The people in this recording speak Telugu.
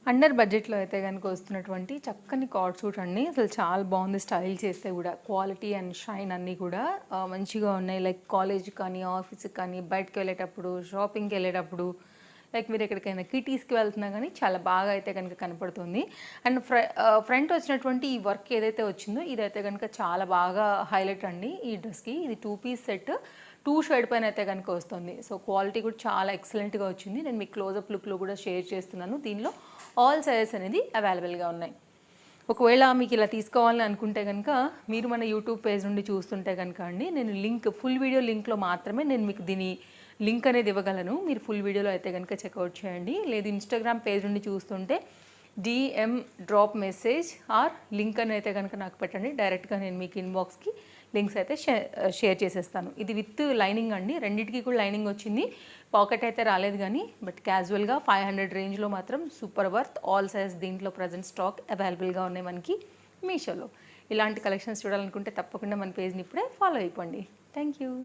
అండర్ బడ్జెట్లో అయితే కనుక వస్తున్నటువంటి చక్కని కార్డ్ సూట్ అండి. అసలు చాలా బాగుంది. స్టైల్ చేస్తే కూడా క్వాలిటీ అండ్ షైన్ అన్నీ కూడా మంచిగా ఉన్నాయి. లైక్ కాలేజ్కి కానీ, ఆఫీస్కి కానీ, బయటకు వెళ్ళేటప్పుడు, షాపింగ్కి వెళ్ళేటప్పుడు, లైక్ మీరు ఎక్కడికైనా కిటీస్కి వెళ్తున్నా కానీ చాలా బాగా అయితే కనుక కనపడుతుంది. అండ్ ఫ్రంట్ వచ్చినటువంటి ఈ వర్క్ ఏదైతే వచ్చిందో ఇదైతే కనుక చాలా బాగా హైలైట్ అండి ఈ డ్రెస్కి. ఇది 2 పీస్ సెట్ 2 షేడ్ పైన అయితే కనుక వస్తుంది. సో క్వాలిటీ కూడా చాలా ఎక్సలెంట్గా వచ్చింది. నేను మీకు క్లోజప్ లుక్లో కూడా షేర్ చేస్తున్నాను. దీనిలో ఆల్ సైజెస్ అనేది అవైలబుల్గా ఉన్నాయి. ఒకవేళ మీకు ఇలా తీసుకోవాలని అనుకుంటే కనుక మీరు మన యూట్యూబ్ పేజ్ నుండి చూస్తుంటే కనుక అండి, నేను లింక్ ఫుల్ వీడియో లింక్లో మాత్రమే నేను మీకు దీని లింక్ అనేది ఇవ్వగలను. మీరు ఫుల్ వీడియోలో అయితే కనుక చెక్అవుట్ చేయండి. లేదు ఇన్స్టాగ్రామ్ పేజ్ నుండి చూస్తుంటే DM drop message or link అని అయితే కనుక నాకు పెట్టండి. డైరెక్ట్గా నేను మీకు ఇన్బాక్స్కి లింక్స్ అయితే షేర్ చేసేస్తాను. ఇది విత్ లైనింగ్ అండి. రెండింటికి కూడా లైనింగ్ వచ్చింది. పాకెట్ అయితే రాలేదు కానీ బట్ క్యాజువల్గా 500 రేంజ్లో మాత్రం సూపర్ వర్త్. ఆల్ సైజ్ దీంట్లో ప్రజెంట్ స్టాక్ అవైలబుల్గా ఉన్నాయి మనకి మీషోలో. ఇలాంటి కలెక్షన్స్ చూడాలనుకుంటే తప్పకుండా మన పేజ్ని ఇప్పుడే ఫాలో అయిపోండి. Thank you.